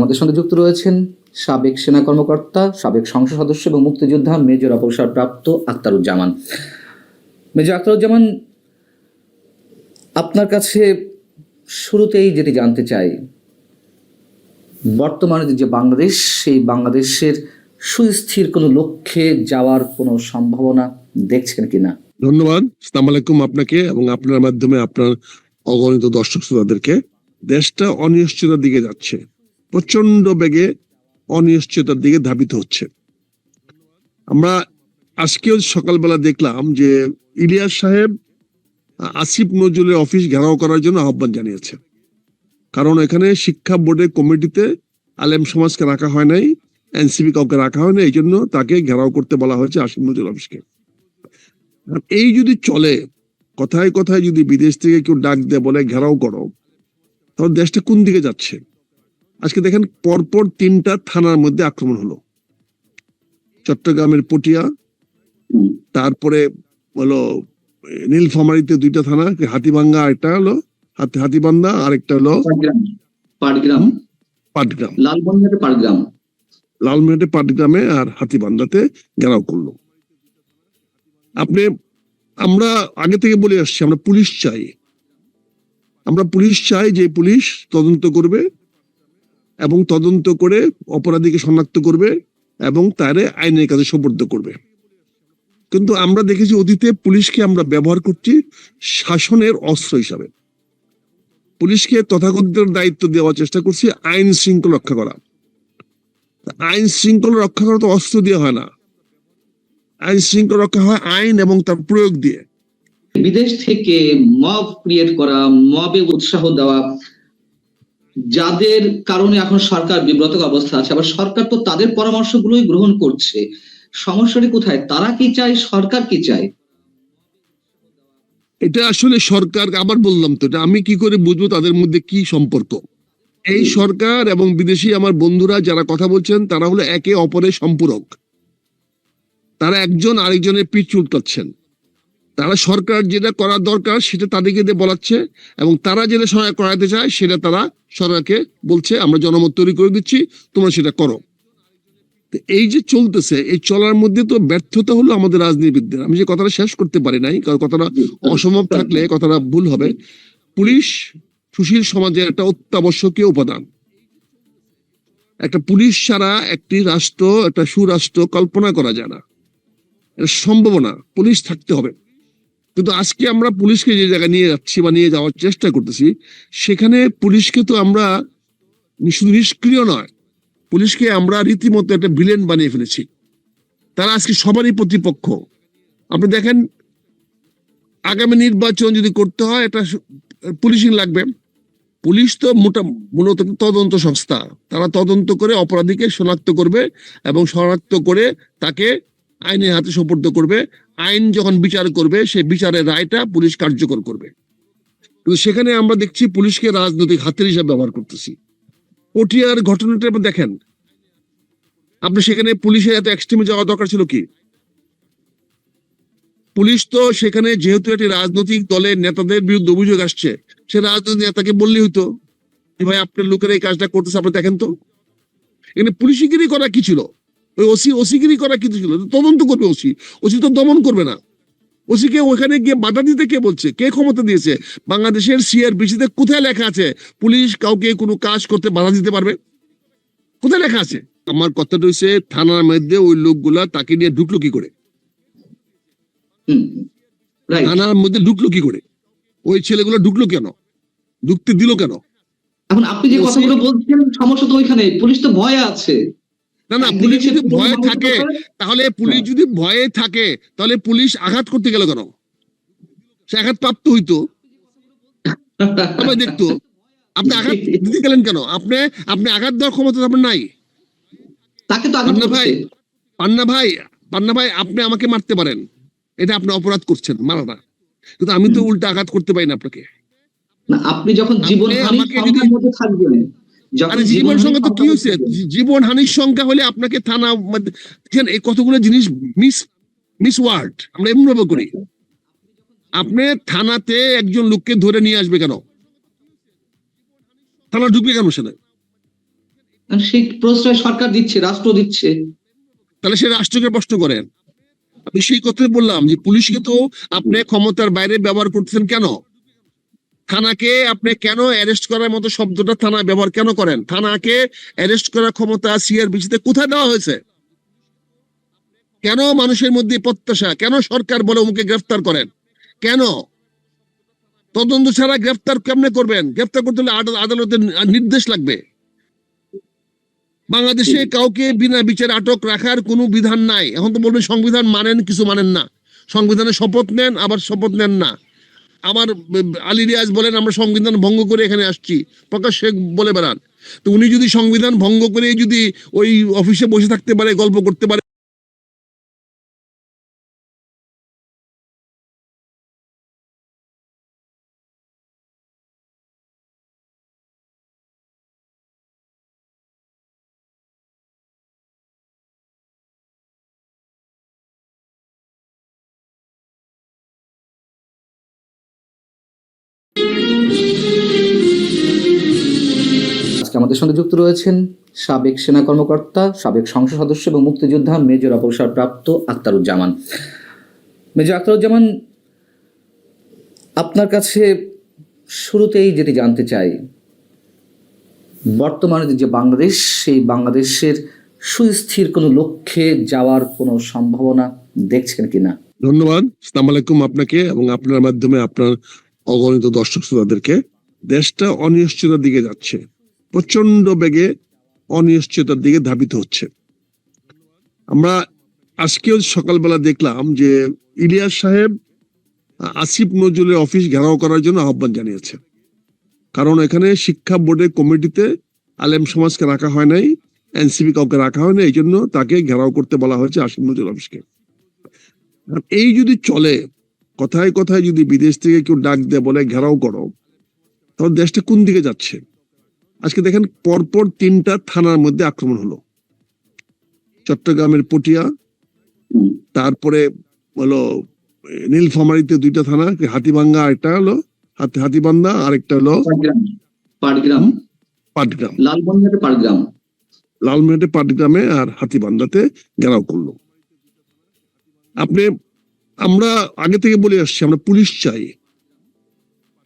আমাদের সঙ্গে যুক্ত রয়েছেন সাবেক সেনা কর্মকর্তা, সাবেক সংসদ সদস্য এবং মুক্তিযোদ্ধা মেজর অবসরপ্রাপ্ত আখতারুজ্জামান। মেজর আখতারুজ্জামান, আপনার কাছে শুরুতেই যেটি জানতে চাই, বর্তমানে যে বাংলাদেশ, সেই বাংলাদেশের সুস্থির কোনো লক্ষ্যে যাওয়ার কোনো সম্ভাবনা দেখছেন কিনা? ধন্যবাদ। আসসালামু আলাইকুম আপনাকে এবং আপনার মাধ্যমে আপনার অগণিত দর্শক শ্রোতাদেরকে। দেশটা অনিশ্চয়তার দিকে যাচ্ছে, প্রচন্ড বেগে অনিশ্চয়তার দিকে ধাবিত হচ্ছে। আমরা আজকেও সকালবেলা দেখলাম যে ইলিয়াস সাহেব আসিফ নজরুলের অফিস ঘেরাও করার জন্য আহ্বান জানিয়েছে। কারণ এখানে শিক্ষা বোর্ডের কমিটিতে আলেম সমাজকে রাখা হয় নাই, এনসিপি কাউকে রাখা হয় না, এই জন্য তাকে ঘেরাও করতে বলা হয়েছে আসিফ নজরুল অফিসকে। এই যদি চলে, কথায় কথায় যদি বিদেশ থেকে কেউ ডাক দিয়ে বলে ঘেরাও করো, তাহলে দেশটা কোন দিকে যাচ্ছে? আজকে দেখেন, পরপর 3টা থানার মধ্যে আক্রমণ হলো। চট্টগ্রামের পটিয়া, তারপরে হলো নীলফামারীতে 2টা থানা, হাতিভাঙ্গা একটা হলো হাতিবান্ধা, আরেকটা হলো পাটগ্রাম, লালমনিরহাটে পাটগ্রামে আর হাতিবান্ধাতে ঘেরাও করলো। আমরা আগে থেকে বলে আসছি, আমরা পুলিশ চাই, যে পুলিশ তদন্ত করবে এবং তদন্ত করে অপরাধীকে শনাক্ত করবে এবং তারে আইনের কাছে সোপর্দ করবে। কিন্তু আমরা দেখেছি অতীতে পুলিশকে আমরা ব্যবহার করছি শাসনের অস্ত্র হিসাবে। পুলিশকে তথাকথিত দায়িত্ব দেওয়ার চেষ্টা করছি আইন শৃঙ্খলা রক্ষা করা। আইন শৃঙ্খলা রক্ষা করা তো অস্ত্র দিয়ে হয় না, আইন শৃঙ্খলা রক্ষা হয় আইন এবং তার প্রয়োগ দিয়ে। বিদেশ থেকে মব ক্রিয়েট করা, মবে উৎসাহ দেওয়া, যাদের কারণে এখন সরকার বিব্রত অবস্থা আছে, আবার সরকার তো তাদের পরামর্শগুলোই গ্রহণ করছে। সমস্যাটি কোথায়? তারা কি চায়, সরকার কি চায়? এটা আসলে সরকার, আবার বললাম তো, এটা আমি কি করে বুঝবো তাদের মধ্যে কি সম্পর্ক? এই সরকার এবং বিদেশি আমার বন্ধুরা যারা কথা বলছেন, তারা হলো একে অপরের সম্পূরক। তারা একজন আরেকজনের পিঠ চুলকাচ্ছেন। তারা সরকার যেটা করার দরকার সেটা তাদেরকে দিয়ে বলাচ্ছে, এবং তারা যেটা সহায় করাতে চায় সেটা তারা সরকারকে বলছে আমরা জনমত তৈরি করে দিচ্ছি, তোমরা সেটা করো। এই যে চলতেছে, এই চলার মধ্যে তো ব্যর্থতা হলো আমাদের রাজনীতিবিদদের। আমি যে কথাটা শেষ করতে পারি নাই, কারণ কথাটা অসম্ভব থাকলে কথাটা ভুল হবে। পুলিশ সুশীল সমাজের একটা অত্যাবশ্যকীয় উপাদান। একটা পুলিশ ছাড়া একটি রাষ্ট্র, একটা সুরাষ্ট্র কল্পনা করা যায় না, এটা সম্ভব না। পুলিশ থাকতে হবে। কিন্তু আজকে আমরা পুলিশকে যে জায়গায় নিয়ে যাচ্ছি বা নিয়ে যাওয়ার চেষ্টা করতেছি, সেখানে পুলিশকে তো আমরা শুধু নিষ্ক্রিয় নয়, পুলিশকে আমরা রীতিমতো একটা ভিলেন বানিয়ে ফেলেছি। তারা আজকে সবারই প্রতিপক্ষ। আপনি দেখেন, আগামী নির্বাচন যদি করতে হয় একটা পুলিশিং লাগবে। পুলিশ তো মূলত তদন্ত সংস্থা। তারা তদন্ত করে অপরাধীকে শনাক্ত করবে এবং শনাক্ত করে তাকে আইনের হাতে সোপর্দ করবে। আইন যখন বিচার করবে, সেই বিচারের রায়টা পুলিশ কার্যকর করবে। কিন্তু সেখানে আমরা দেখছি পুলিশকে রাজনৈতিক হাতিয়ার হিসাবে ব্যবহার করতেছি। পটিয়ার ঘটনাটা দেখেন, আপনি সেখানে পুলিশের এত এক্সট্রিমে যাওয়া দরকার ছিল কি? পুলিশ তো সেখানে যেহেতু একটি রাজনৈতিক দলের নেতাদের বিরুদ্ধে অভিযোগ আসছে, সে রাজনৈতিক নেতাকে বললেই হইতো ভাই আপনার লোকেরা এই কাজটা করতেছে, আপনি দেখেন তো। এখানে পুলিশগিরি করা কি ছিল? ওই ওসিগিরি করা কি ছিল? তদন্ত করবে ওসি তো দমন করবে না। ওসিকে ওখানে গিয়ে বাধা দিতে কে বলছে? কে ক্ষমতা দিয়েছে? বাংলাদেশের সিআরপিসিতে কোথায় লেখা আছে পুলিশ কাউকে কোনো কাজ করতে বাধা দিতে পারবে? কোথায় লেখা আছে? আমার কথাটা হচ্ছে, থানার মধ্যে ওই লোকগুলা তাকে নিয়ে ঢুকলো কি করে? থানার মধ্যে ঢুকলো কি করে? ওই ছেলেগুলো ঢুকলো কেন? ঢুকতে দিল কেন? এখন আপনি যে কথাগুলো বলছেন, সমস্যা তো ওইখানে। পুলিশ তো ভয়ে আছে। না, পুলিশ যদি ভয়ে থাকে, তাহলে পুলিশ যদি ভয়ে থাকে, তাহলে পুলিশ আঘাত করতে গেল কেন? সে আঘাত প্রাপ্ত হইতো, সবাই দেখতো। আপনি আঘাত দিতে গেলেন কেন? আপনি আঘাত দেওয়ার ক্ষমতা আপনার নাই। তাকে তো আঘাত করছে। পান্না ভাই, আপনি আমাকে মারতে পারেন, এটা আপনি অপরাধ করছেন, মারাটা। কিন্তু আমি তো উল্টা আঘাত করতে পারি না আপনাকে। না, আপনি যখন জীবনহানির মধ্যে থাকবেন, জীবন সংখ্যা তো কি হয়েছে? জীবন হানির সংখ্যা হলে আপনাকে থানা, এই কতগুলো জিনিস মিস ওয়ার্ড আমরা এমন ভাবে করি। আপনি থানাতে একজন লোককে ধরে নিয়ে আসবে কেন? থানা ঢুকবে কেন? সেটা আর সেই প্রশ্রয় সরকার দিচ্ছে, রাষ্ট্র দিচ্ছে। তাহলে সে রাষ্ট্রকে প্রশ্ন করেন। আমি সেই কথাই বললাম যে পুলিশকে তো আপনি ক্ষমতার বাইরে ব্যবহার করতেছেন কেন? থানাকে আপনি কেন অ্যারেস্ট করার মতো শব্দটা থানা ব্যবহার কেন করেন? থানাকে অ্যারেস্ট করার ক্ষমতা সিআরপিসিতে কোথায় দেওয়া হয়েছে? কেন মানুষের মধ্যে প্রত্যাশা? কেন সরকার বলে ওকে গ্রেফতার করেন? কেন? তদন্ত ছাড়া গ্রেফতার কেমনে করবেন? গ্রেফতার করতে হলে আদালতের নির্দেশ লাগবে। বাংলাদেশে কাউকে বিনা বিচারে আটক রাখার কোনো বিধান নাই। এখন তো বলবেন সংবিধান মানেন, কিছু মানেন না। সংবিধানে শপথ নেন, আবার শপথ নেন না। আমার আলী রিয়াজ বলেন আমরা সংবিধান ভঙ্গ করে এখানে আসছি, প্রকাশ্যে বলে বেড়ান। তো উনি যদি সংবিধান ভঙ্গ করে যদি ওই অফিসে বসে থাকতে পারে, গল্প করতে পারে, আজকে আমাদের সঙ্গে যুক্ত রয়েছেন সাবেক সেনা কর্মকর্তা, সাবেক সংসদ সদস্য এবং মুক্তিযোদ্ধা মেজর অবসরপ্রাপ্ত আখতারুজ্জামান। মেজর আখতারুজ্জামান, আপনার কাছে শুরুতেই যেটি জানতে চাই, বর্তমানে যে বাংলাদেশ, সেই বাংলাদেশের সুস্থির কোনো লক্ষ্যে যাওয়ার কোনো সম্ভাবনা দেখছেন কিনা? ধন্যবাদ। আসসালামু আলাইকুম আপনাকে এবং আপনার মাধ্যমে আপনার অগণিত দর্শক শ্রোতাদেরকে। দেশটা অনিশ্চয়তার দিকে যাচ্ছে, প্রচন্ড বেগে অনিশ্চয়তার দিকে ধাবিত হচ্ছে। আমরা আজকেও সকালবেলা দেখলাম যে ইলিয়াস সাহেব আসিফ নজরুলের অফিস ঘেরাও করার জন্য আহ্বান জানিয়েছে। কারণ এখানে শিক্ষা বোর্ডের কমিটিতে আলেম সমাজকে রাখা হয় নাই, এনসিপি কাউকে রাখা হয় না, এই জন্য তাকে ঘেরাও করতে বলা হয়েছে আসিফ নজরুল অফিসকে। এই যদি চলে, কথায় কথায় যদি বিদেশ থেকে কেউ ডাক দিয়ে বলে ঘেরাও করো, তাহলে দেশটা কোন দিকে যাচ্ছে? আজকে দেখেন পরপর 3টা থানার মধ্যে আক্রমণ হলো। চট্টগ্রামের পটিয়া, তারপরে হলো নীলফামারীতে 2টা থানা, হাতিভাঙ্গা একটা হলো হাতিবান্ধা, আরেকটা হলো পাটগ্রাম, পাটগ্রাম, লালমনিরহাটে পাটগ্রাম। লালমনিরহাটে পাটগ্রামে আর হাতিবান্ধাতে ঘেরাও করলো। আমরা আগে থেকে বলে আসছি আমরা পুলিশ চাই।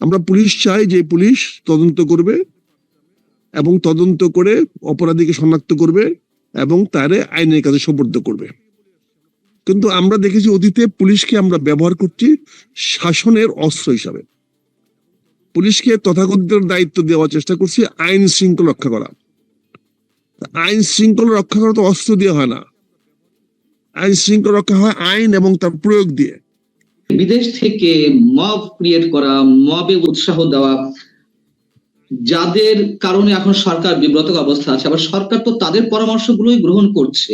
আমরা পুলিশ চাই যে পুলিশ তদন্ত করবে এবং তদন্ত করে অপরাধীকে শনাক্ত করবে এবং তারে আইনের কাছে সোপর্দ করবে। কিন্তু আমরা দেখেছি অতীতে পুলিশকে আমরা ব্যবহার করছি শাসনের অস্ত্র হিসাবে। পুলিশকে তথাকথিত দায়িত্ব দেওয়ার চেষ্টা করছি আইন শৃঙ্খলা রক্ষা করা। আইন শৃঙ্খলা রক্ষা করা তো অস্ত্র দিয়ে হয় না, আইন শৃঙ্খলা রক্ষা হয় আইন এবং তার প্রয়োগ দিয়ে। বিদেশ থেকে মব ক্রিয়েট করা, মবে উৎসাহ দেওয়া, যাদের কারণে এখন সরকার বিব্রত অবস্থা আছে, আবার সরকার তো তাদের পরামর্শগুলোই গ্রহণ করছে।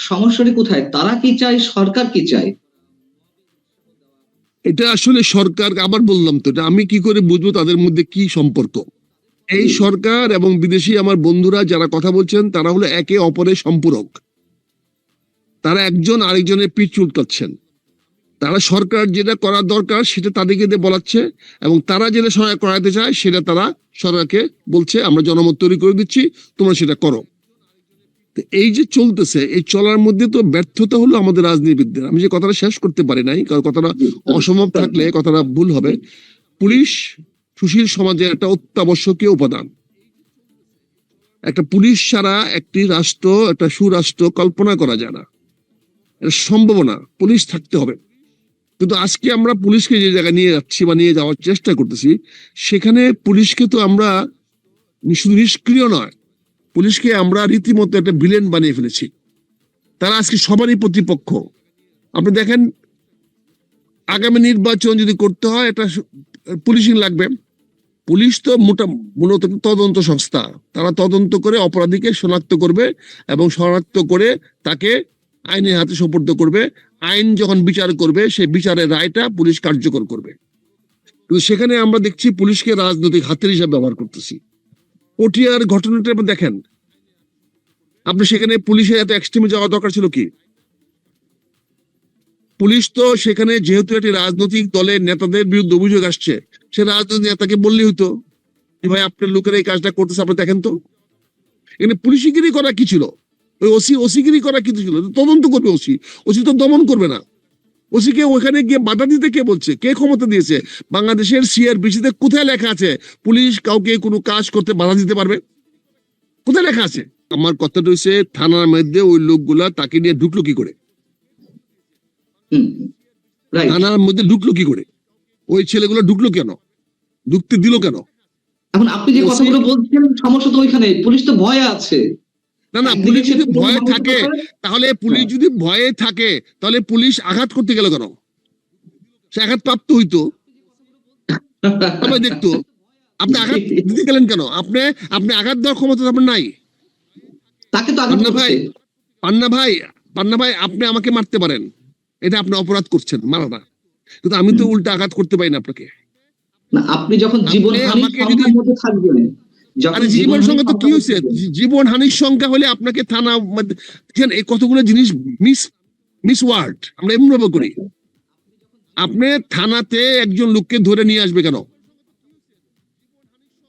সমস্যাটি কোথায়? তারা কি চায়, সরকার কি চায়? এটা আসলে সরকার, আবার বললাম তো, এটা আমি কি করে বুঝবো তাদের মধ্যে কি সম্পর্ক? এই সরকার এবং বিদেশি আমার বন্ধুরা যারা কথা বলছেন তারা হলো একে অপরের সম্পূরক। তারা একজন আরেকজনের পিঠ চুলকাচ্ছেন। তারা সরকার যেটা করার দরকার সেটা তাদেরকে দিয়ে বলাচ্ছে এবং তারা যেটা সহায়তা করাতে চায় সেটা তারা সরকারকে বলছে আমরা জনমত তৈরি করে দিচ্ছি, তোমরা সেটা করো। এই যে চলতেছে, এই চলার মধ্যে তো ব্যর্থতা হলো আমাদের রাজনীতিবিদদের। আমি যে কথাটা শেষ করতে পারি নাই, কারণ কথাটা অসম্ভব থাকলে কথাটা ভুল হবে। পুলিশ সুশীল সমাজের একটা অত্যাবশ্যকীয় উপাদান। একটা পুলিশ ছাড়া একটি রাষ্ট্র, একটা সুরাষ্ট্র কল্পনা করা যায় না, এটা সম্ভব না। পুলিশ থাকতে হবে। কিন্তু আজকে আমরা পুলিশকে যে জায়গায় নিয়ে যাচ্ছি বা নিয়ে যাওয়ার চেষ্টা করতেছি, সেখানে পুলিশকে তো আমরা শুধু নিষ্ক্রিয় নয়, পুলিশকে আমরা রীতিমতো একটা ভিলেন বানিয়ে ফেলেছি। তারা আজকে সবারই প্রতিপক্ষ। আপনি দেখেন আগামী নির্বাচন যদি করতে হয় এটা পুলিশিং লাগবে। পুলিশ তো মূলত তদন্ত সংস্থা, তারা তদন্ত করে অপরাধীকে শনাক্ত করবে এবং শনাক্ত করে তাকে আইনের হাতে সোপর্দ করবে। আইন যখন বিচার করবে সেই বিচারের রায়টা পুলিশ কার্যকর করবে। কিন্তু সেখানে আমরা দেখছি পুলিশকে রাজনৈতিক হাতিয়ার হিসাবে ব্যবহার করতেছি। পটিয়ার ঘটনাটা দেখেন, আপনি সেখানে পুলিশের এত এক্সট্রিমে যাওয়া দরকার ছিল কি? পুলিশ তো সেখানে যেহেতু একটি রাজনৈতিক দলের নেতাদের বিরুদ্ধে অভিযোগ আসছে, সে রাজনৈতিক নেতাকে বললেই হতো যে ভাই আপনার লোকেরা এই কাজটা করতেছে, আপনি দেখেন তো। এখানে পুলিশগিরি করা কি ছিল? ওই ওসিগিরি করা কি ছিল? তদন্ত করবে ওসি, ওসি তো দমন করবে না। ওসিকে ওখানে গিয়ে বাধা দিতে কে বলছে? কে ক্ষমতা দিয়েছে? বাংলাদেশের সিআরপিসিতে কোথায় লেখা আছে পুলিশ কাউকে কোনো কাজ করতে বাধা দিতে পারবে? কোথায় লেখা আছে? আমার কথাটা হচ্ছে থানার মধ্যে ওই লোকগুলা তাকে নিয়ে ঢুকলো কি করে? রাইট। থানার মধ্যে ঢুকলো কি করে? ওই ছেলেগুলো ঢুকলো কেন? ঢুকতে দিল কেন? এখন আপনি যে কথাগুলো বলছেন সমস্যা তো ওইখানে, পুলিশ তো ভয়ে আছে। না না, একদিকে পুলিশ সে যদি পুলিশ ভয়ে মানসিকতা থাকে, করে, তাহলে পুলিশ যদি ভয়ে থাকে তাহলে পুলিশ আঘাত করতে গেল কেন? সে আঘাত প্রাপ্ত হইতো, সবাই দেখতো। আপনি আঘাত দিতে গেলেন কেন? আপনি আপনি আঘাত দেওয়ার ক্ষমতা তো আপনার নাই। তাকে তো আঘাত পান্না ভাই, করছে। পান্না ভাই আপনি আমাকে মারতে পারেন, এটা আপনি অপরাধ করছেন, মারাটা। কিন্তু আমি তো উল্টা আঘাত করতে পারি না আপনাকে। না, আপনি যখন আপনি জীবনহানির আমাকে যদি, সংখ্যার মধ্যে থাকবেন, যখন আরে জীবন জীবনহানির সংখ্যা তো কি সংখ্যার মধ্যে হয়েছে? থাকবেন, জীবন হানির সংখ্যা হলে আপনাকে থানা দেখেন, এই কতগুলো জিনিস মিস মিস ওয়ার্ড আমরা এমন ভাবে করি। আপনি থানাতে একজন লোককে ধরে নিয়ে আসবে কেন?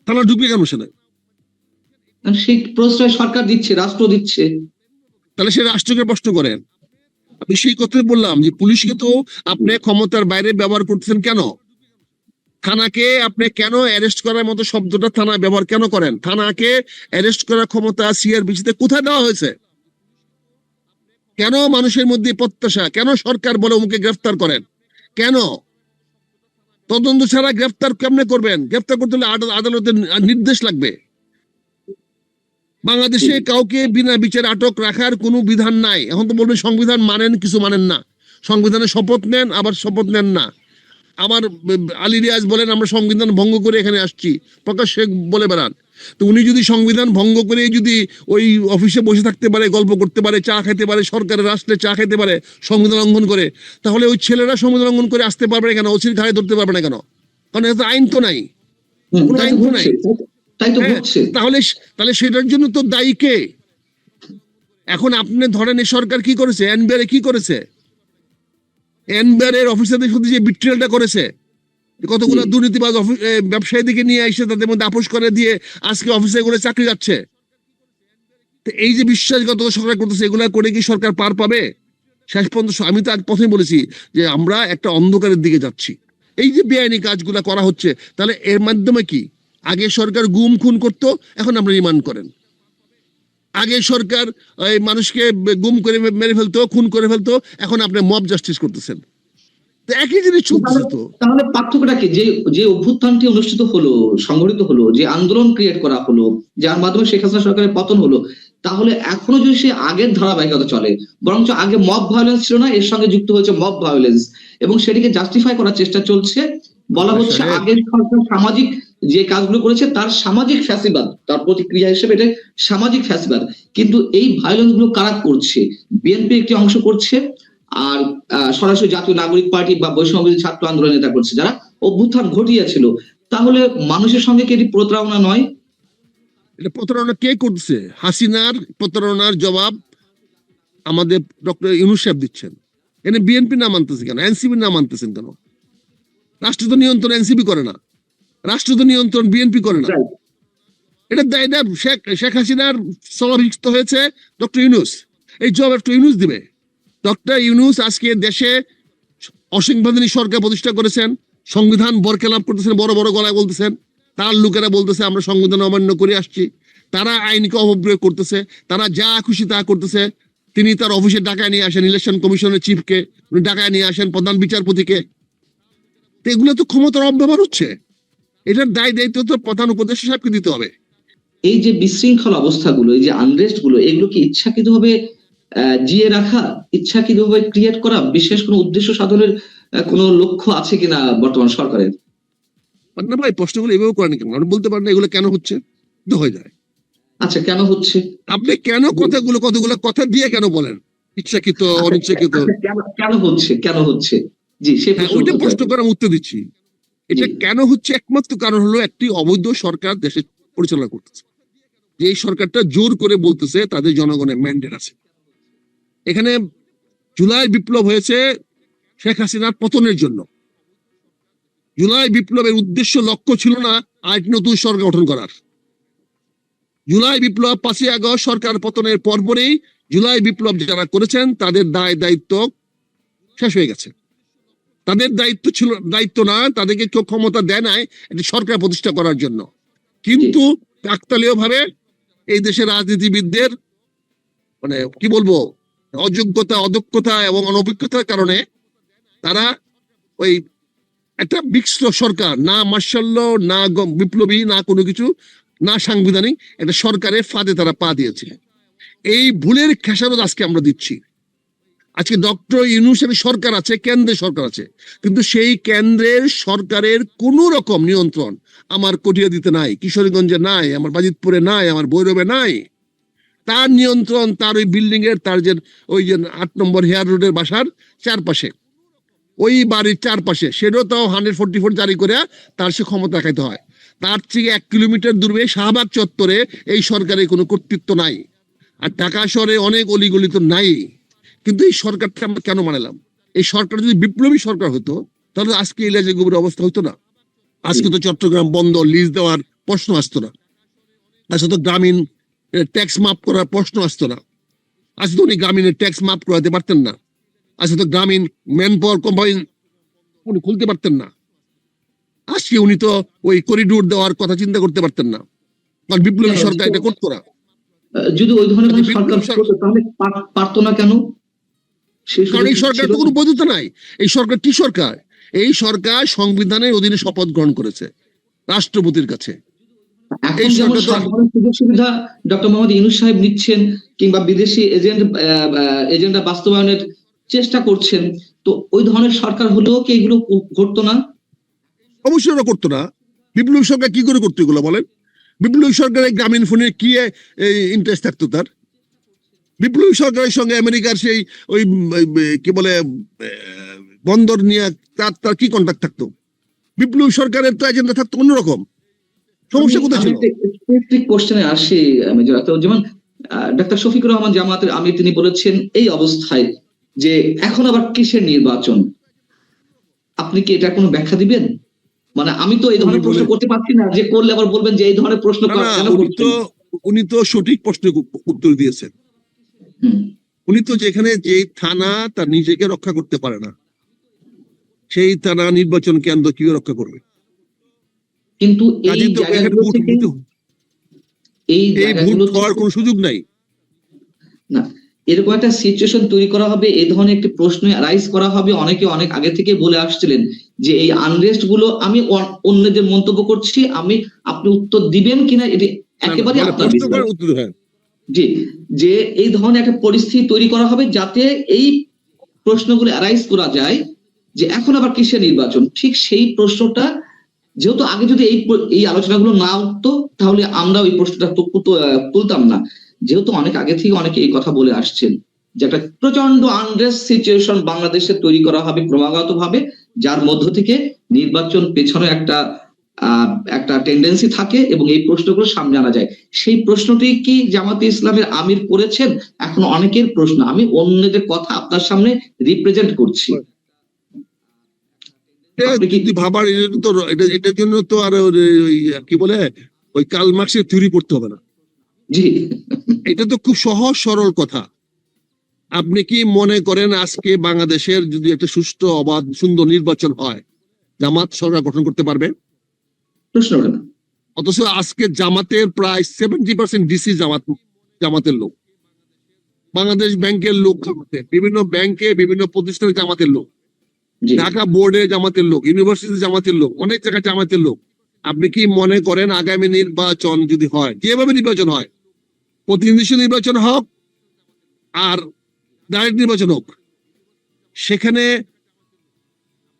থানা ঢুকবে কেন সেটা? কারণ সেই প্রশ্রয় সরকার দিচ্ছে, রাষ্ট্র দিচ্ছে। তাহলে সে রাষ্ট্রকে প্রশ্ন করেন। আমি সেই কথাই বললাম যে পুলিশকে তো আপনি ক্ষমতার বাইরে ব্যবহার করতেছেন কেন? থানাকে আপনি কেন অ্যারেস্ট করার মতো শব্দটা থানা ব্যবহার কেন করেন? থানাকে অ্যারেস্ট করার ক্ষমতা সিআরপিসিতে কোথায় দেওয়া হয়েছে? কেন মানুষের মধ্যে প্রত্যাশা? কেন সরকার বলে অমুকে গ্রেফতার করেন? কেন? তদন্ত ছাড়া গ্রেফতার কেমনে করবেন? গ্রেফতার করতে হলে আদালতের নির্দেশ লাগবে। বাংলাদেশে কাউকে বিনা বিচারে আটক রাখার কোনো বিধান নাই। এখন তো বলবেন সংবিধান মানেন, কিছু মানেন না। সংবিধানে শপথ নেন, আবার শপথ নেন না। আমার আলী রিয়াজ বলেন আমরা সংবিধান ভঙ্গ করে এখানে আসছি, প্রকাশ্যে বলে বেড়ান। তো উনি যদি সংবিধান ভঙ্গ করে যদি ওই অফিসে বসে থাকতে পারে, গল্প করতে পারে, চা খেতে পারে, সরকারের রাষ্ট্রে চা খেতে পারে সংবিধান লঙ্ঘন করে, তাহলে ওই ছেলেরা সংবিধান লঙ্ঘন করে আসতে পারবে না কেন? ওসির ঘাড়ে ধরতে পারবে না কেন? কারণ এত আইন তো নাই, কোনো তাই আইন তো তো নাই। ঘটছে, তাই তো হ্যাঁ, ঘটছে। তাহলে তাহলে সেটার জন্য তো দায়ী কে? এখন আপনি ধরেন এই সরকার কি করেছে? এনবিআর কি করেছে? এনবিআর অফিসারদের সাথে যে বিট্রিয়ালটা করেছে, কতগুলো দুর্নীতিবাজ ব্যবসায়ীদেরকে নিয়ে এসে তাদের মধ্যে আপোষ করে দিয়ে আজকে অফিসে করে চাকরি যাচ্ছে। তো এই যে বিশ্বাসঘাতকতা সরকার করতেছে, এগুলা করে কি সরকার পার পাবে? শেষ পর্যন্ত আমি তো আজ প্রথমে বলেছি যে আমরা একটা অন্ধকারের দিকে যাচ্ছি। এই যে বেআইনি কাজগুলা করা হচ্ছে, তাহলে এর মাধ্যমে কি? আগে সরকার গুম খুন করতো, এখন আমরা রিমান্ড করেন। আগে সরকার এই মানুষকে গুম করে মেরে ফেলতো, খুন করে ফেলতো, এখন আপনি মব জাস্টিস করতেছেন। তো একই জিনিস চলতেছে তো। তাহলে পার্থক্যটা কি? যে যে অভ্যুত্থানটি অনুষ্ঠিত হলো, সংগঠিত হলো, যে আন্দোলন ক্রিয়েট করা হলো, যার মাধ্যমে শেখ হাসিনা সরকারের পতন হলো, তাহলে এখনো যদি সে আগের ধারাবাহিকতা চলে, বরঞ্চ আগে মব ভায়োলেন্স ছিল না, এর সঙ্গে যুক্ত হয়েছে মব ভায়োলেন্স, এবং সেটিকে জাস্টিফাই করার চেষ্টা চলছে। বলা হচ্ছে আগের সরকার সামাজিক যে কাজগুলো করেছে তার সামাজিক ফ্যাসিবাদ, তার প্রতিক্রিয়া হিসেবে এটা সামাজিক ফ্যাসিবাদ। কিন্তু এই ভায়োলেন্স গুলো কারা করছে? বিএনপি একটি অংশ করছে, আর সরাসরি জাতীয় নাগরিক পার্টি বা বৈষম্যবিরোধী ছাত্র আন্দোলন নেতা করছে, যারা অভ্যুত্থান ঘটিয়েছিল। তাহলে মানুষের সঙ্গে কি এটি প্রতারণা নয়? এটা প্রতারণা কে করছে? হাসিনার প্রতারণার জবাব আমাদের ডক্টর ইউনূস সাহেব দিচ্ছেন। এনে বিএনপি না মানতেছে কেন? এনসিপি না মানতেছেন কেন? রাষ্ট্র তো নিয়ন্ত্রণ এনসিপি করে না, রাষ্ট্র তো নিয়ন্ত্রণ বিএনপি করে না। এটা এটা শেখ হাসিনার স্থলাভিষিক্ত হয়েছে ডক্টর ইউনূস, এই জবাব একটু ইউনূস দিবে। ডক্টর ইউনূস আজকে দেশে অসাংবিধানিক সরকার প্রতিষ্ঠা করেছেন, সংবিধান বরখেলাপ করতেছেন, বড় বড় গলায় বলতেছেন। তার লোকেরা বলতেছে আমরা সংবিধান অমান্য করে আসছি, তারা আইনকে অপপ্রয়োগ করতেছে, তারা যা খুশি তা করতেছে। তিনি তার অফিসে ডাকায় নিয়ে আসেন ইলেকশন কমিশনের চিফকে, উনি ডাকায় নিয়ে আসেন প্রধান বিচারপতিকে। তো এগুলো তো ক্ষমতার অপব্যবহার হচ্ছে। এটার দায় দায়িত্ব তো প্রধান উপদেষ্টা সাহেবকে দিতে হবে। এই যে বিশৃঙ্খল অবস্থাগুলো, এই যে আনরেস্ট গুলো, এগুলো কি ইচ্ছাকৃতভাবে জিয়ে রাখা, ইচ্ছাকৃতভাবে ক্রিয়েট করা, বিশেষ কোনো উদ্দেশ্য সাধনের কোনো লক্ষ্য আছে কিনা বর্তমান সরকারের? না ভাই, প্রশ্নগুলো এভাবে করেন কেন? আপনি বলতে পারেন না এগুলো কেন হচ্ছে, তো হয়ে যায়। আচ্ছা, কেন হচ্ছে? আপনি কেন কতগুলো কথা দিয়ে কেন বলেন ইচ্ছাকৃত অনিচ্ছাকৃত? কেন হচ্ছে, কেন হচ্ছে? জি, সেই হ্যাঁ, ওইটা প্রশ্ন প্রশ্ন। করে আমি উত্তর দিচ্ছি। এটা কেন হচ্ছে, একমাত্র কারণ হলো একটি অবৈধ সরকার দেশে পরিচালনা করতেছে। যে এই সরকারটা জোর করে বলতেছে তাদের জনগণের ম্যান্ডেট আছে। এখানে জুলাই বিপ্লব হয়েছে শেখ হাসিনার পতনের জন্য। জুলাই বিপ্লবের উদ্দেশ্য লক্ষ্য ছিল না আরেকটি নতুন সরকার গঠন করার। জুলাই বিপ্লব 5ই আগস্ট সরকার পতনের পরপরই জুলাই বিপ্লব যারা করেছেন তাদের দায়িত্ব শেষ হয়ে গেছে। তাদের দায়িত্ব না, তাদেরকে কেউ ক্ষমতা দেয় নাই একটি সরকার প্রতিষ্ঠা করার জন্য। কিন্তু কাকতালীয় ভাবে এই দেশের রাজনীতিবিদদের মানে কি বলবো অযোগ্যতা, অদক্ষতা এবং অনভিজ্ঞতার কারণে তারা ওই একটা মিক্সড সরকার, না মার্শাল, না বিপ্লবী, না কোনো কিছু, না সাংবিধানিক একটা সরকারের ফাঁদে তারা পা দিয়েছে। এই ভুলের খেসারত আজকে আমরা দিচ্ছি। আজকে ডক্টর ইউনূসের সরকার আছে, কেন্দ্রের সরকার আছে, কিন্তু সেই কেন্দ্রের সরকারের কোন রকম নিয়ন্ত্রণ আমার কটিয়াদীতে নাই, কিশোরগঞ্জে নাই, আমার বাজিতপুরে নাই, আমার ভৈরবে নাই। তার নিয়ন্ত্রণ তার ওই বিল্ডিং এর, তার যে ওই যে 8 নম্বর হেয়ার রোডের বাসার চারপাশে, ওই বাড়ির চারপাশে, সেটাও তাও 144 জারি করে তার সে ক্ষমতা রাখাইতে হয়। তার থেকে 1 কিলোমিটার দূরে শাহবাগ চত্বরে এই সরকারের কোনো কর্তৃত্ব নাই। আর ঢাকা শহরে অনেক অলিগলি তো নাই। কিন্তু এই সরকারটা আমরা কেন মানলাম? এই সরকার যদি বিপ্লবী সরকার হতো তাহলে আজকে এই লেজে গোবরের অবস্থা হতো না। আজকে তো চট্টগ্রাম বন্দর লিজ দেওয়ার প্রশ্ন আসতো না, আজকে তো গ্রামীণ ট্যাক্স মাফ করার প্রশ্ন আসতো না, আজকে তো উনি গ্রামীণের ট্যাক্স মাফ করাতে পারতেন না, আজকে তো গ্রামীণ ম্যান পাওয়ার কোম্পানি উনি খুলতে পারতেন না, আজকে উনি তো ওই করিডোর দেওয়ার কথা চিন্তা করতে পারতেন না, কারণ বিপ্লবী সরকার এটা করতো না। যদি ওই ধরনের কোনো সরকার হতো তাহলে পারতো না কেন? কারণ এই সরকার তো কোনো বৈধতা নাই। এই সরকার কি সরকার? এই সরকার সংবিধানের অধীনে শপথ গ্রহণ করেছে রাষ্ট্রপতির কাছে। এখন যেমন সব ধরনের সুযোগ সুবিধা ডক্টর মোহাম্মদ ইউনূস সাহেব নিচ্ছেন কিংবা বিদেশি এজেন্ডা বাস্তবায়নের চেষ্টা করছেন, তো ওই ধরনের সরকার হলেও কি এগুলো ঘটতো না? অবশ্যই ওরা করতো না। বিপ্লবী সরকার কি করে করতো এগুলো বলেন? বিপ্লবী সরকারের গ্রামীণ ফোনে কি ইন্টারেস্ট থাকতো তার? বিপ্লবী সরকারের সঙ্গে আমেরিকার সেই ওই কি বলে বন্দর নিয়ে তার কি কন্ট্যাক্ট থাকতো? বিপ্লবী সরকারের তো এজেন্ডা থাকতো অন্যরকম। সমস্যা কোথায় ছিল? স্পেসিফিক কোশ্চেনে আসি মেজর আক্তার। যেমন ডাক্তার শফিকুর রহমান জামাতের আমির তিনি বলেছেন এই অবস্থায় যে এখন আবার কিসের নির্বাচন, আপনি কি এটা কোনো ব্যাখ্যা দিবেন? মানে আমি তো এই ধরনের প্রশ্ন করতে পারছি না, যে করলে আবার বলবেন যে এই ধরনের প্রশ্ন কেন করছেন। উনি তো সঠিক প্রশ্নের উত্তর দিয়েছেন। উনি তো যেখানে যে থানা তার নিজেকে রক্ষা করতে পারে না, সেই থানা নির্বাচন কেন্দ্র কিভাবে রক্ষা করবে? কিন্তু এই জায়গাগুলো থেকে এই জায়গাগুলো হওয়ার কোনো সুযোগ নাই না। এরকম একটা সিচুয়েশন তৈরি করা হবে, এই ধরনের একটি প্রশ্ন রাইজ করা হবে। অনেকে অনেক আগে থেকে বলে আসছিলেন যে এই আনরেস্ট গুলো, আমি অন্যদের মন্তব্য করছি, আপনি উত্তর দিবেন কিনা এটি একেবারে আপনার বিষয়। জি, যে এই ধরনের একটা পরিস্থিতি তৈরি করা হবে যাতে এই প্রশ্নগুলো রাইজ করা যায় যে এখন আবার কিসের নির্বাচন। ঠিক সেই প্রশ্নটা যেহেতু আগে যদি এই আলোচনাগুলো না উঠতো তাহলে আমরা ওই প্রশ্নটা তুলতাম না। যেহেতু অনেক আগে থেকে অনেকে এই কথা বলে আসছেন যে একটা প্রচন্ড আনরেস্ট সিচুয়েশন বাংলাদেশে তৈরি করা হবে ক্রমাগত ভাবে, যার মধ্য থেকে নির্বাচন পেছনে একটা টেন্ডেন্সি থাকে এবং এই প্রশ্নগুলো সামনে আনা যায়। সেই প্রশ্নটি কি জামাতে ইসলামের আমির করেছেন? এখন অনেকের প্রশ্ন, আমি অন্যদের কথা আপনার সামনে রিপ্রেজেন্ট করছি। ভাবার এটার জন্য তো আর কি বলে ওই কার্ল মার্ক্সের থিওরি পড়তে হবে না। জি, এটা তো খুব সহজ সরল কথা। আপনি কি মনে করেন আজকে বাংলাদেশের যদি একটা সুষ্ঠু অবাধ সুন্দর নির্বাচন হয় জামাত সরকার গঠন করতে পারবে? প্রশ্ন ওঠে না। অথচ আজকে জামাতের প্রায় 70% ডিসি জামাতের লোক, বাংলাদেশ ব্যাংকের লোক জামাতের, বিভিন্ন ব্যাংকে বিভিন্ন প্রতিষ্ঠানে জামাতের লোক, ঢাকা বোর্ডে জামাতের লোক, ইউনিভার্সিটি জামাতের লোক, অনেক জায়গায় জামাতের লোক। আপনি কি মনে করেন আগামী নির্বাচন যদি হয়, যেভাবে নির্বাচন হয়, প্রতিনিধি নির্বাচন হোক আর ডাইরেক্ট নির্বাচন হোক, সেখানে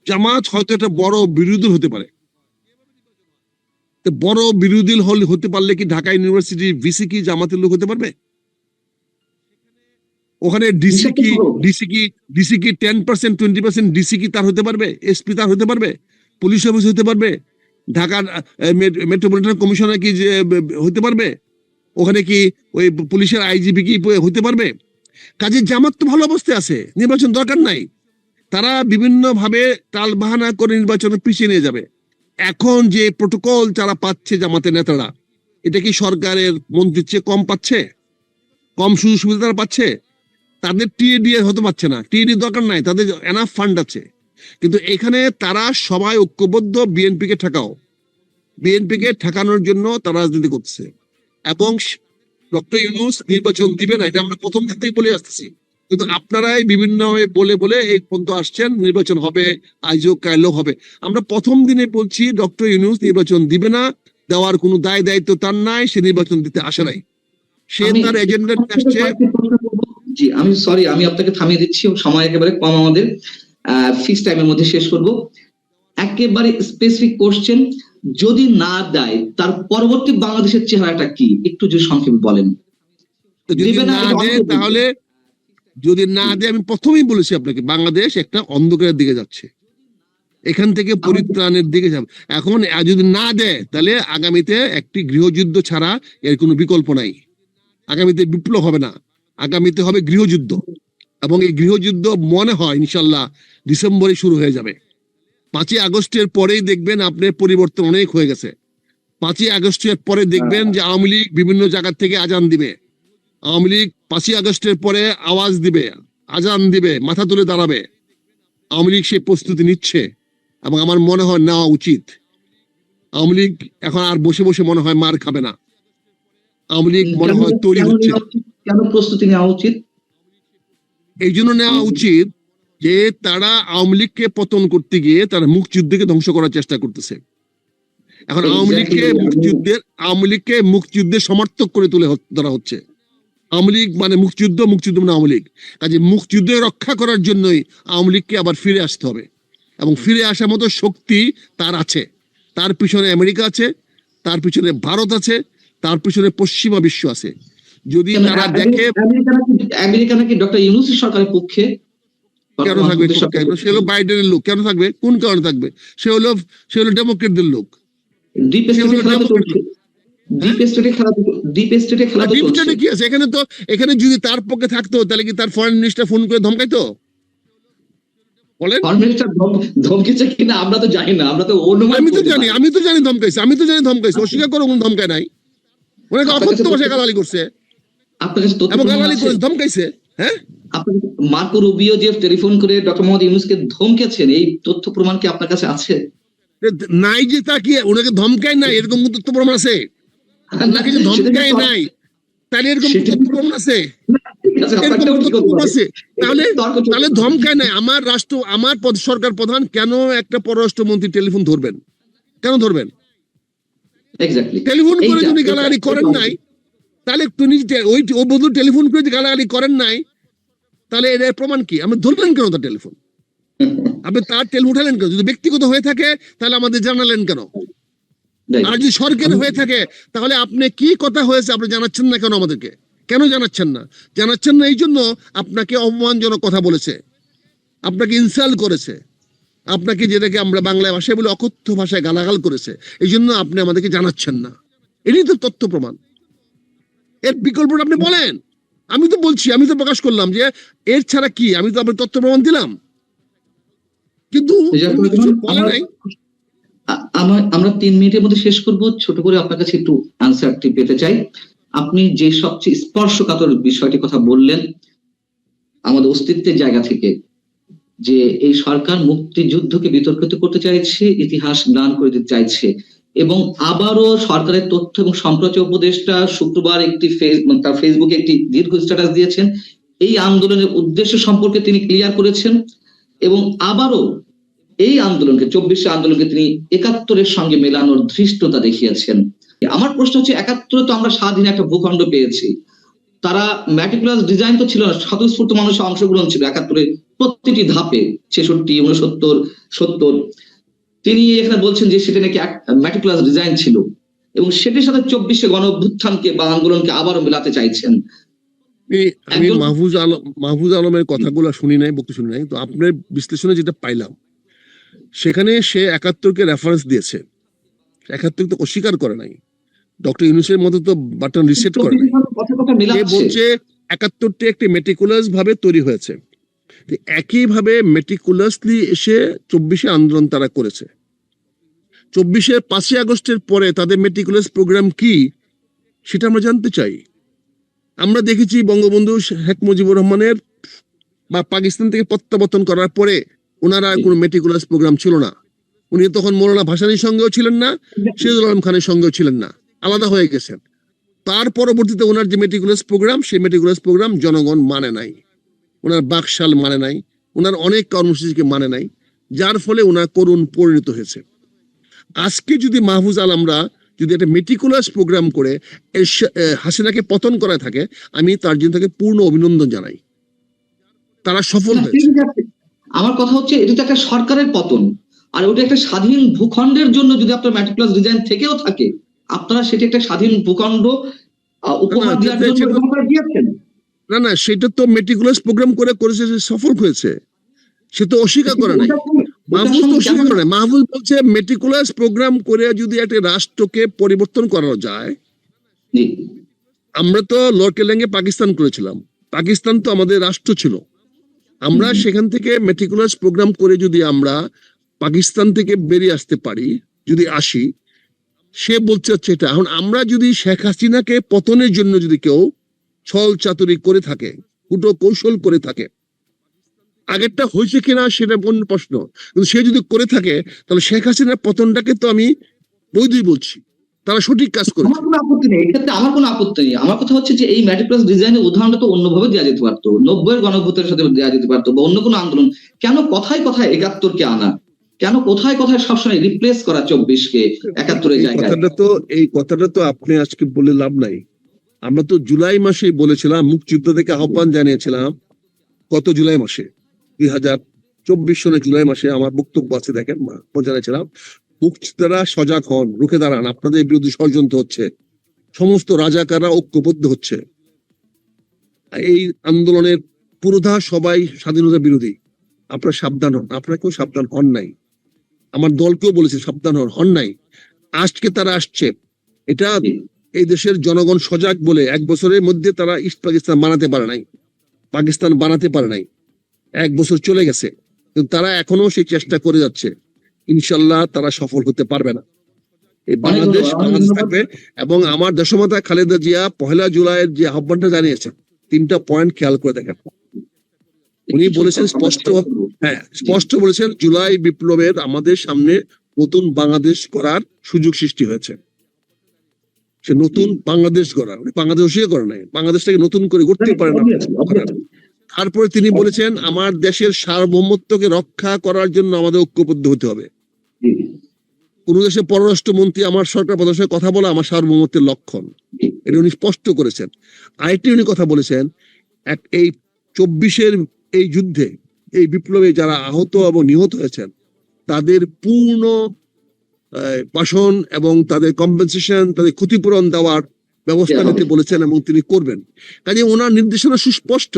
জামাত হয়তো একটা বড় বিরোধী হতে পারে। বড় বিরোধী হতে পারলে কি ঢাকা ইউনিভার্সিটি ভিসি কি জামাতের লোক হতে পারবে? ওখানে ডিসি কি 10% 20% ডিসি কি তার হতে পারবে? এসপি তার হতে পারবে? পুলিশ অফিস হতে পারবে? ঢাকার মেট্রোপলিটন কমিশনার কি হতে পারবে? ওখানে কি ওই পুলিশের আইজিপি কি হতে পারবে? কাজে জামাত তো ভালো অবস্থায় আছে, নির্বাচন দরকার নাই। তারা বিভিন্ন ভাবে টাল বাহানা করে নির্বাচনে পিছিয়ে নিয়ে যাবে। এখন যে প্রোটোকল যারা পাচ্ছে জামাতের নেতারা, এটা কি সরকারের মন্ত্রীর চেয়ে কম পাচ্ছে? কম সুযোগ সুবিধা তারা পাচ্ছে? তাদের টিএডি হতে পারছে না, টিএডি দরকার নাই, তাদের এনাফ ফান্ড আছে। কিন্তু এখানে তারা সবাই ঐক্যবদ্ধ বিএনপি কে ঠেকাও, বিএনপি কে ঠেকানোর জন্য তারা রাজনীতি করছে। এবং ডক্টর ইউনূস নির্বাচন দিবে না, এটা আমরা প্রথম থেকেই বলে আসতেছি, কিন্তু আপনারাই বিভিন্ন বলে বলে এই পর্যন্ত আসছেন নির্বাচন হবে, আজও কাইলও হবে। আমরা প্রথম দিনে বলছি ডক্টর ইউনূস নির্বাচন দিবে না, দেওয়ার কোনো দায় দায়িত্ব তার নাই, সে নির্বাচন দিতে আসে নাই, সে তার এজেন্ডা আসছে। জি আমি সরি, আমি আপনাকে থামিয়ে দিচ্ছি, সময় একেবারে কম আমাদের, ফিক্স টাইমের মধ্যে শেষ করব। একেবারে স্পেসিফিক কোশ্চেন, যদি না দেয় তার পরবর্তী বাংলাদেশের চেহারাটা কি, একটু যদি সংক্ষেপে বলেন। তো যদি দিবে না, না এটা দেয় অন্তর্ভুক্ত। তাহলে, যদি না দেয়, আমি প্রথমেই বলেছি আপনাকে, বাংলাদেশ একটা অন্ধকারের দিকে যাচ্ছে, এখান থেকে পরিত্রাণের দিকে যাবে। এখন যদি না দেয় তাহলে আগামীতে একটি গৃহযুদ্ধ ছাড়া এর কোনো বিকল্প নাই। আগামীতে বিপ্লব হবে না, আগামীতে হবে গৃহযুদ্ধ। এবং এই গৃহযুদ্ধ মনে হয় ইনশাল্লাহ ডিসেম্বরে শুরু হয়ে যাবে। 5ই আগস্টের পরেই দেখবেন আপনার পরিবর্তন অনেক হয়ে গেছে। 5ই আগস্টের পরে দেখবেন যে আওয়ামী লীগ বিভিন্ন জায়গা থেকে আজান দিবে, আওয়ামী লীগ 5ই আগস্টের পরে আওয়াজ দিবে, আজান দিবে, মাথা তুলে দাঁড়াবে। আওয়ামী লীগ সেই প্রস্তুতি নিচ্ছে এবং আমার মনে হয় নেওয়া উচিত। আওয়ামী লীগ এখন আর বসে বসে মনে হয় মার খাবে না, আওয়ামী লীগ মনে হয় তৈরি হচ্ছে। কেন প্রস্তুতি নেওয়া উচিত? এই জন্য নেওয়া উচিত যে তারা আওয়ামী লীগকে পতন করতে গিয়ে তারা মুক্তিযুদ্ধকে ধ্বংস করার চেষ্টা করতেছে। এখন আওয়ামী লীগকে মুক্তিযুদ্ধের সমর্থক করে তুলে ধরা হচ্ছে। আওয়ামী লীগ মানে মুক্তিযুদ্ধ, মুক্তিযুদ্ধ মানে আওয়ামী লীগ। কাজে মুক্তিযুদ্ধ রক্ষা করার জন্যই আওয়ামী লীগকে আবার ফিরে আসতে হবে, এবং ফিরে আসার মতো শক্তি তার আছে। তার পিছনে আমেরিকা আছে, তার পিছনে ভারত আছে, তার পিছনে পশ্চিমা বিশ্ব আছে। যদি তারা দেখে, আমেরিকা নাকি ডক্টর ইউনূসের সরকারের পক্ষে। কেন থাকবে? সে হলো বাইডেনের লোক, কেন থাকবে? কোন কারণে থাকবে? সে হলো ডেমোক্রেটদের লোক। ডিপ স্টেটে খেলা তো চলছে, ডিপ স্টেটে খেলা তো চলছে। কি আছে এখানে? তো এখানে যদি তার পক্ষে থাকতো তাহলে কি তার ফরেন মিনিস্টার ফোন করে ধমকাইতো? বলেন। ফরেন মিনিস্টার ধমকেছে কিনা আমরা তো জানি না, আমরা তো অনুমান। আমি তো জানি ধমকাইছে, অস্বীকার করে কোনো ধমকায় নাই। অনেক অকথ্য ভাষায় গালাগালি করছে আপনার কাছে তথ্য এবং প্রমাণ গালাগালি আছে? করে ধমকাইছে। হ্যাঁ, আপনি মার্কো রুবিও যে টেলিফোন করে ডক্টর মোহাম্মদ ইউনূসকে ধমকেছেন, এই তথ্য প্রমাণ কি আপনার কাছে আছে? নাই যে তা কি ওনাকে ধমকায় নাই এরকম তথ্য প্রমাণ আছে? নাকি যে ধমকায় নাই তাহলে এরকম তথ্য প্রমাণ আছে? তাহলে ধমকায় নাই। আমার সরকার প্রধান কেন একটা পররাষ্ট্রমন্ত্রী টেলিফোন ধরবেন? কেন ধরবেন? টেলিফোন করে যদি গালাগালি করেন নাই, তাহলে ওই বধূ টেলিফোন করে যদি গালাগালি করেন নাই, তাহলে এর প্রমাণ কি? আপনি ধরলেন কেন তার টেলিফোন? আপনি তার টেলিফোন উঠালেন কেন? যদি ব্যক্তিগত হয়ে থাকে তাহলে আমাদের জানালেন কেন? আর যদি সরকারি হয়ে থাকে তাহলে আপনি কি কথা হয়েছে আপনি জানাচ্ছেন না কেন আমাদেরকে? কেন জানাচ্ছেন না? জানাচ্ছেন না এই জন্য আপনাকে অপমানজনক কথা বলেছে, আপনাকে ইনসাল্ট করেছে, আপনাকে যেটাকে আমরা বাংলা ভাষায় বলে অকথ্য ভাষায় গালাগাল করেছে, এই জন্য আপনি আমাদেরকে জানাচ্ছেন না। এটাই তো তথ্য প্রমাণ। এর বিকল্পটা আপনি বলেন। আমি তো বলছি, আমি তো প্রকাশ করলাম যে এর ছাড়া কি, আমি তো আপনার তথ্য প্রমাণ দিলাম, কিন্তু বলে নাই। আমরা 3 মিনিটের মধ্যে শেষ করব। ছোট করে আপনার কাছে একটু আনসারটি পেতে চাই। আপনি যে সবচেয়ে স্পর্শকাতর বিষয়টি কথা বললেন আমাদের অস্তিত্বের জায়গা থেকে, যে এই সরকার মুক্তিযুদ্ধকে বিতর্কিত করতে চাইছে, ইতিহাস ম্লান করে দিতে চাইছে, এবং আবারও সরকারের তথ্য এবং সম্প্রচার উপদেষ্টা শুক্রবার তার ফেসবুকে একটি দীর্ঘ স্ট্যাটাস দিয়েছেন। এই আন্দোলনের উদ্দেশ্য সম্পর্কে তিনি ক্লিয়ার করেছেন, এবং আবারও এই আন্দোলনকে 24 আন্দোলনকে তিনি 71-এর সঙ্গে মেলানোর ধৃষ্টতা দেখিয়েছেন। আমার প্রশ্ন হচ্ছে, 71-এ তো আমরা স্বাধীন একটা ভূখণ্ড পেয়েছি, তারা ম্যাটিকুলাস ডিজাইন তো ছিল না, স্বতঃস্ফূর্ত মানুষের অংশগ্রহণ ছিল 71-এর প্রতিটি ধাপে, 66, 69, 70। তিনি এখানে বলছেন যে সেটা নাকি ম্যাটিকুলাস ডিজাইন ছিল, এবং সেটির সাথে 24-এ গণ অভ্যুত্থানকে বা আন্দোলনকে আবারও মেলাতে চাইছেন। আমি মাহফুজ আলমের কথাগুলো শুনি নাই, বক্তব্য শুনি নাই, তো আপনার বিশ্লেষণে যেটা পাইলাম সেখানে সে 71-কে রেফারেন্স দিয়েছে, 71 তো অস্বীকার করে নাই। ডক্টর ইউনূসের মতো তো বাটন রিসেট করে নাই। সে বলছে 71টি একটি মেটিকুলাস ভাবে তৈরি হয়েছে, একইভাবে মেটিকুলাসলি এসে 24-এ আন্দোলন তারা করেছে। 24-এ 5ই আগস্টের পরে তাদের মেটিকুলাস প্রোগ্রাম কি সেটা আমরা জানতে চাই। আমরা দেখেছি বঙ্গবন্ধু শেখ মুজিবুর রহমানের বা পাকিস্তান থেকে প্রত্যাবর্তন করার পরে ওনারা কোনো মেটিকুলাস প্রোগ্রাম ছিল না। উনি তখন মৌলানা ভাসানীর সঙ্গেও ছিলেন না, সিরাজুল আলম খানের সঙ্গেও ছিলেন না, আলাদা হয়ে গেছেন। তার পরবর্তীতে ওনার যে মেটিকুলাস প্রোগ্রাম, সেই মেটিকুলাস প্রোগ্রাম জনগণ মানে নাই, ওনার বাকশাল মানে নাই, ওনার অনেক কর্মসূচিকে মানে নাই, যার ফলে ওনার করুণ পরিণত হয়েছে। আজকে যদি মাহফুজ আলমরা যদি একটা মেটিকুলাস প্রোগ্রাম করে হাসিনাকে পতন করায় থাকে, আমি তার জন্য তাকে পূর্ণ অভিনন্দন জানাই, তারা সফল হয়েছে। আমার কথা হচ্ছে এটা তো একটা সরকারের পতন, আর ওটা একটা স্বাধীন ভূখণ্ডের জন্য যদি আপনার ম্যাটিকুলাস ডিজাইন থেকেও থাকে, আপনারা সেটা একটা স্বাধীন ভূখণ্ড উপহার দেওয়ার জন্য ব্যবহার দিয়েছেন। না না, সেটা তো মেটিকুলাস প্রোগ্রাম করে করেছে, সে সফল হয়েছে, সে তো অস্বীকার করে নাই। মাহফুজ তো অস্বীকার করে নাই। মাহফুজ বলছে মেটিকুলাস প্রোগ্রাম করে যদি একটা রাষ্ট্রকে পরিবর্তন করা যায়। আমরা তো লড়কেলেঙ্গে পাকিস্তান করেছিলাম, পাকিস্তান তো আমাদের রাষ্ট্র ছিল, আমরা সেখান থেকে মেটিকুলাস প্রোগ্রাম করে যদি আমরা পাকিস্তান থেকে বেরিয়ে আসতে পারি, যদি আসি, সে বলছে হচ্ছে এটা। এখন আমরা যদি শেখ হাসিনাকে পতনের জন্য যদি কেউ ছল চাতুরি করে থাকে, কুটো কৌশল করে থাকে, আগেরটা হয়েছে কিনা সেটা অন্য প্রশ্ন, কিন্তু সে যদি করে থাকে তাহলে শেখ হাসিনার পতনটাকে তো আমি বৈধই বলছি, তারা সঠিক কাজ করে। আমার কোনো আপত্তি নেই, এক্ষেত্রে আমার কোনো আপত্তি নেই। আমার কথা হচ্ছে যে এই ম্যাটিকুলাস ডিজাইনের উদাহরণটা তো অন্যভাবে দেওয়া যেতে পারতো, 90-এর গণঅভ্যুত্থানের সাথে দেওয়া যেতে পারতো, বা অন্য কোনো আন্দোলন। কেন কথায় কথায় 71-কে আনা, কেন কোথায় কোথায় সবসময় রিপ্লেস করা 24-কে 71-এর জায়গায়? এই কথাটা তো আপনি আজকে বলে লাভ নাই। আমরা তো জুলাই মাসেই বলেছিলাম, মুক্তিযুদ্ধ থেকে আহ্বান জানিয়েছিলাম গত জুলাই মাসে, 2024 সনের জুলাই মাসে আমার বক্তব্য আছে, দেখেন, জানিয়েছিলাম মুক্তিযোদ্ধারা সজাগ হন, রুখে দাঁড়ান, আপনাদের বিরুদ্ধে ষড়যন্ত্র হচ্ছে, সমস্ত রাজাকাররা ঐক্যবদ্ধ হচ্ছে, এই আন্দোলনের পুরোধা সবাই স্বাধীনতা বিরোধী, আপনারা সাবধান হন। আপনারা কেউ সাবধান হন নাই, আমার দলকেও বলেছে সাবধান হন নাই। আজকে তারা আসছে, এটা এই দেশের জনগণ সজাগ বলে 1 বছরের মধ্যে তারা ইস্ট পাকিস্তান বানাতে পারে নাই, পাকিস্তান বানাতে পারে নাই, 1 বছর চলে গেছে, কিন্তু তারা এখনো সেই চেষ্টা করে যাচ্ছে। ইনশাল্লাহ তারা সফল হতে পারবে না। এই বাংলাদেশ থাকবে। এবং আমার দেশমাতা খালেদা জিয়া 1 জুলাইয়ের যে আহ্বানটা জানিয়েছেন, 3টা পয়েন্ট খেয়াল করে দেখেন। উনি বলেছেন স্পষ্ট বলেছেন, জুলাই বিপ্লবের আমাদের সামনে নতুন বাংলাদেশ করার সুযোগ সৃষ্টি হয়েছে। সে নতুন বাংলাদেশ গড়া, বাংলাদেশই করে নাই, বাংলাদেশটাকে নতুন করে গড়তে পারে না। তারপরে তিনি বলেছেন, আমার দেশের সার্বভৌমত্বকে রক্ষা করার জন্য আমাদের ঐক্যবদ্ধ হতে হবে। কোন দেশের পররাষ্ট্রমন্ত্রী আমার সরকার প্রধানের সঙ্গে কথা বলা আমার সার্বভৌমত্বের লক্ষণ, এটা উনি স্পষ্ট করেছেন। আরেকটি উনি কথা বলেছেন, এই 24-এর এই যুদ্ধে, এই বিপ্লবে যারা আহত এবং নিহত হয়েছেন তাদের পূর্ণ পাশন এবং তাদের কম্পেনসেশন, তাদের ক্ষতিপূরণ দেওয়ার ব্যবস্থা নিতে বলেছেন এবং তিনি করবেন। কাজে ওনার নির্দেশনা সুস্পষ্ট।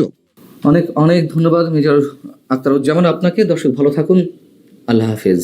অনেক অনেক ধন্যবাদ মেজর আখতারুজ্জামান আপনাকে। দর্শক ভালো থাকুন, আল্লাহ হাফেজ।